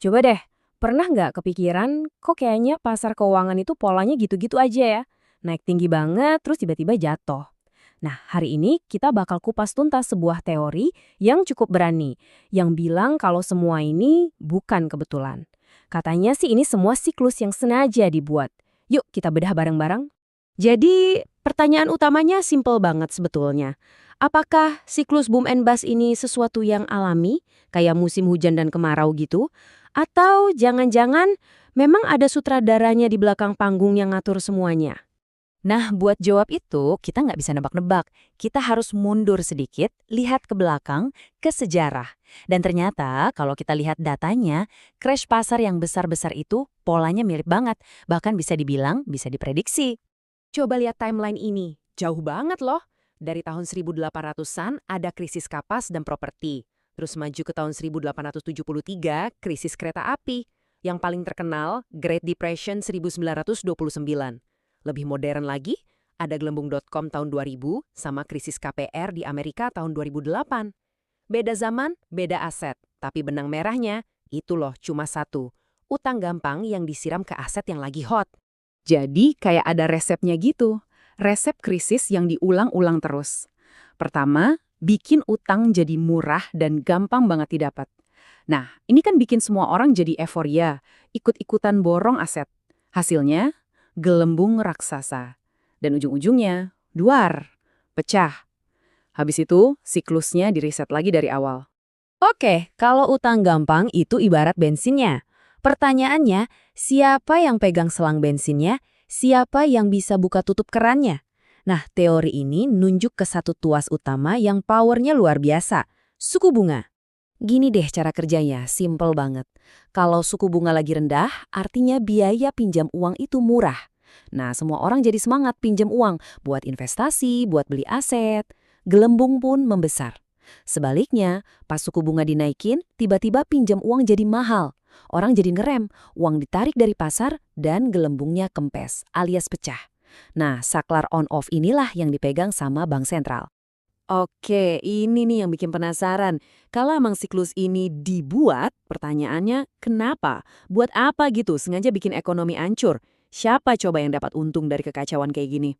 Coba deh, pernah nggak kepikiran kok kayaknya pasar keuangan itu polanya gitu-gitu aja ya? Naik tinggi banget, terus tiba-tiba jatuh. Nah, hari ini kita bakal kupas tuntas sebuah teori yang cukup berani, yang bilang kalau semua ini bukan kebetulan. Katanya sih ini semua siklus yang sengaja dibuat. Yuk kita bedah bareng-bareng. Jadi, pertanyaan utamanya simple banget sebetulnya. Apakah siklus boom and bust ini sesuatu yang alami, kayak musim hujan dan kemarau gitu? Atau jangan-jangan memang ada sutradaranya di belakang panggung yang ngatur semuanya? Nah, buat jawab itu, kita nggak bisa nebak-nebak. Kita harus mundur sedikit, lihat ke belakang, ke sejarah. Dan ternyata, kalau kita lihat datanya, crash pasar yang besar-besar itu polanya mirip banget. Bahkan bisa dibilang, bisa diprediksi. Coba lihat timeline ini. Jauh banget loh. Dari tahun 1800-an ada krisis kapas dan properti. Terus maju ke tahun 1873, krisis kereta api. Yang paling terkenal, Great Depression 1929. Lebih modern lagi, ada gelembung.com tahun 2000 sama krisis KPR di Amerika tahun 2008. Beda zaman, beda aset. Tapi benang merahnya, itu loh cuma satu. Utang gampang yang disiram ke aset yang lagi hot. Jadi kayak ada resepnya gitu. Resep krisis yang diulang-ulang terus. Pertama, bikin utang jadi murah dan gampang banget didapat. Nah, ini kan bikin semua orang jadi euforia, ikut-ikutan borong aset. Hasilnya, gelembung raksasa. Dan ujung-ujungnya, duar, pecah. Habis itu, siklusnya diriset lagi dari awal. Oke, kalau utang gampang itu ibarat bensinnya. Pertanyaannya, siapa yang pegang selang bensinnya? Siapa yang bisa buka tutup kerannya? Nah, teori ini nunjuk ke satu tuas utama yang powernya luar biasa, suku bunga. Gini deh cara kerjanya, simple banget. Kalau suku bunga lagi rendah, artinya biaya pinjam uang itu murah. Nah, semua orang jadi semangat pinjam uang buat investasi, buat beli aset. Gelembung pun membesar. Sebaliknya, pas suku bunga dinaikin, tiba-tiba pinjam uang jadi mahal. Orang jadi ngerem, uang ditarik dari pasar, dan gelembungnya kempes, alias pecah. Nah, saklar on-off inilah yang dipegang sama bank sentral. Oke, ini nih yang bikin penasaran. Kalau emang siklus ini dibuat, pertanyaannya kenapa? Buat apa gitu sengaja bikin ekonomi hancur? Siapa coba yang dapat untung dari kekacauan kayak gini?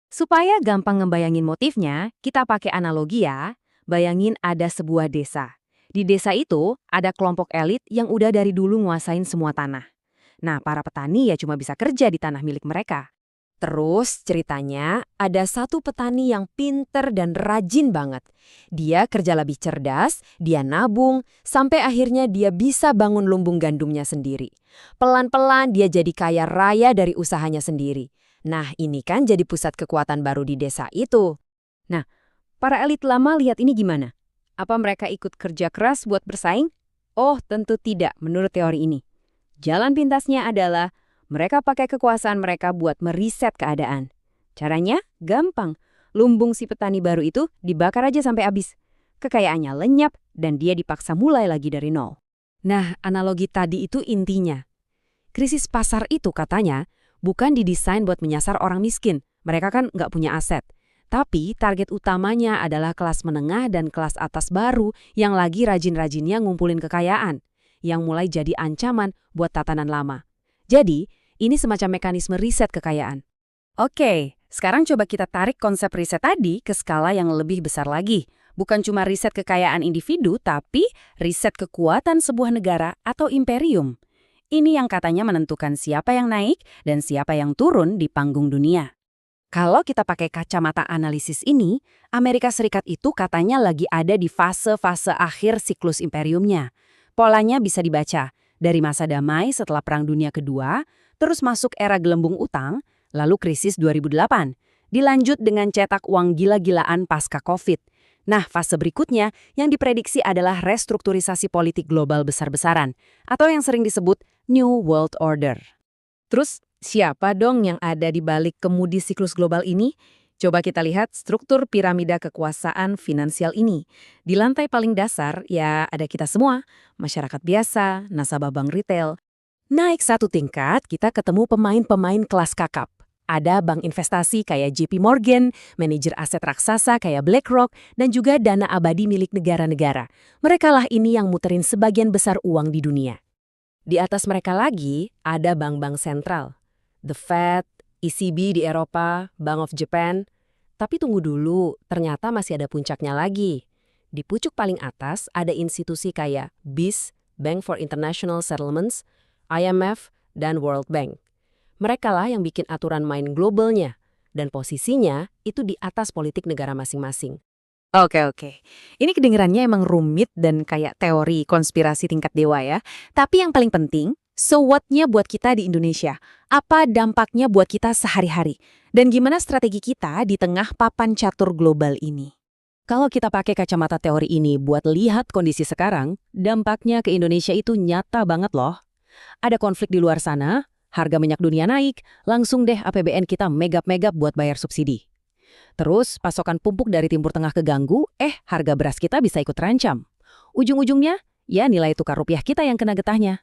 Supaya gampang ngebayangin motifnya, kita pakai analogi ya. Bayangin ada sebuah desa. Di desa itu ada kelompok elit yang udah dari dulu nguasain semua tanah. Nah, para petani ya cuma bisa kerja di tanah milik mereka. Terus ceritanya ada satu petani yang pinter dan rajin banget. Dia kerja lebih cerdas, dia nabung, sampai akhirnya dia bisa bangun lumbung gandumnya sendiri. Pelan-pelan dia jadi kaya raya dari usahanya sendiri. Nah, ini kan jadi pusat kekuatan baru di desa itu. Nah, para elit lama lihat ini gimana? Apa mereka ikut kerja keras buat bersaing? Oh, tentu tidak menurut teori ini. Jalan pintasnya adalah mereka pakai kekuasaan mereka buat meriset keadaan. Caranya gampang. Lumbung si petani baru itu dibakar aja sampai habis. Kekayaannya lenyap dan dia dipaksa mulai lagi dari nol. Nah, analogi tadi itu intinya. Krisis pasar itu katanya bukan didesain buat menyasar orang miskin. Mereka kan nggak punya aset. Tapi target utamanya adalah kelas menengah dan kelas atas baru yang lagi rajin-rajinnya ngumpulin kekayaan. Yang mulai jadi ancaman buat tatanan lama. Jadi, ini semacam mekanisme riset kekayaan. Oke, sekarang coba kita tarik konsep riset tadi ke skala yang lebih besar lagi. Bukan cuma riset kekayaan individu, tapi riset kekuatan sebuah negara atau imperium. Ini yang katanya menentukan siapa yang naik dan siapa yang turun di panggung dunia. Kalau kita pakai kacamata analisis ini, Amerika Serikat itu katanya lagi ada di fase-fase akhir siklus imperiumnya. Polanya bisa dibaca dari masa damai setelah Perang Dunia Kedua, terus masuk era gelembung utang, lalu krisis 2008. Dilanjut dengan cetak uang gila-gilaan pasca COVID. Nah, fase berikutnya yang diprediksi adalah restrukturisasi politik global besar-besaran, atau yang sering disebut New World Order. Terus, siapa dong yang ada di balik kemudi siklus global ini? Coba kita lihat struktur piramida kekuasaan finansial ini. Di lantai paling dasar, ya ada kita semua, masyarakat biasa, nasabah bank retail. Naik satu tingkat, kita ketemu pemain-pemain kelas kakap. Ada bank investasi kayak JP Morgan, manajer aset raksasa kayak BlackRock, dan juga dana abadi milik negara-negara. Merekalah ini yang muterin sebagian besar uang di dunia. Di atas mereka lagi ada bank-bank sentral. The Fed, ECB di Eropa, Bank of Japan. Tapi tunggu dulu, ternyata masih ada puncaknya lagi. Di pucuk paling atas ada institusi kayak BIS, Bank for International Settlements, IMF, dan World Bank. Merekalah yang bikin aturan main globalnya, dan posisinya itu di atas politik negara masing-masing. Oke. Ini kedengarannya emang rumit dan kayak teori konspirasi tingkat dewa ya. Tapi yang paling penting, so what-nya buat kita di Indonesia? Apa dampaknya buat kita sehari-hari? Dan gimana strategi kita di tengah papan catur global ini? Kalau kita pakai kacamata teori ini buat lihat kondisi sekarang, dampaknya ke Indonesia itu nyata banget loh. Ada konflik di luar sana, harga minyak dunia naik, langsung deh APBN kita megap-megap buat bayar subsidi. Terus pasokan pupuk dari Timur Tengah keganggu, harga beras kita bisa ikut terancam. Ujung-ujungnya, ya nilai tukar rupiah kita yang kena getahnya.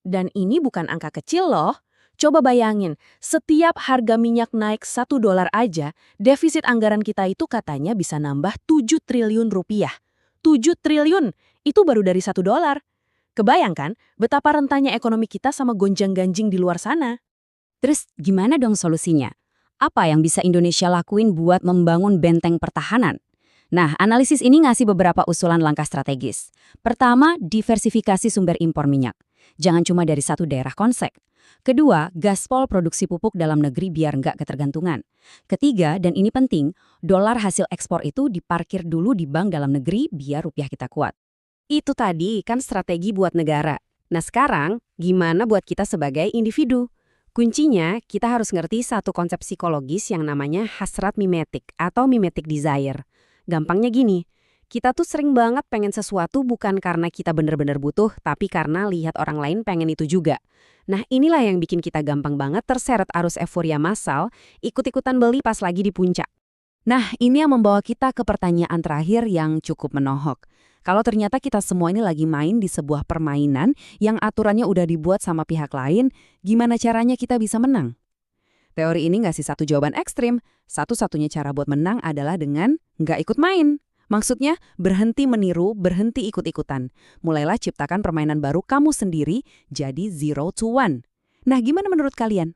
Dan ini bukan angka kecil loh. Coba bayangin, setiap harga minyak naik $1 aja, defisit anggaran kita itu katanya bisa nambah 7 triliun rupiah. 7 triliun, itu baru dari $1. Kebayangkan betapa rentannya ekonomi kita sama gonjang-ganjing di luar sana. Terus gimana dong solusinya? Apa yang bisa Indonesia lakuin buat membangun benteng pertahanan? Nah, analisis ini ngasih beberapa usulan langkah strategis. Pertama, diversifikasi sumber impor minyak. Jangan cuma dari satu daerah konsek. Kedua, gaspol produksi pupuk dalam negeri biar nggak ketergantungan. Ketiga, dan ini penting, dolar hasil ekspor itu diparkir dulu di bank dalam negeri biar rupiah kita kuat. Itu tadi kan strategi buat negara. Nah sekarang, gimana buat kita sebagai individu? Kuncinya, kita harus ngerti satu konsep psikologis yang namanya hasrat mimetik atau mimetic desire. Gampangnya gini, kita tuh sering banget pengen sesuatu bukan karena kita bener-bener butuh, tapi karena lihat orang lain pengen itu juga. Nah inilah yang bikin kita gampang banget terseret arus euforia massal, ikut-ikutan beli pas lagi di puncak. Nah, ini yang membawa kita ke pertanyaan terakhir yang cukup menohok. Kalau ternyata kita semua ini lagi main di sebuah permainan yang aturannya udah dibuat sama pihak lain, gimana caranya kita bisa menang? Teori ini ngasih satu jawaban ekstrim. Satu-satunya cara buat menang adalah dengan nggak ikut main. Maksudnya, berhenti meniru, berhenti ikut-ikutan. Mulailah ciptakan permainan baru kamu sendiri, jadi 0 to 1. Nah, gimana menurut kalian?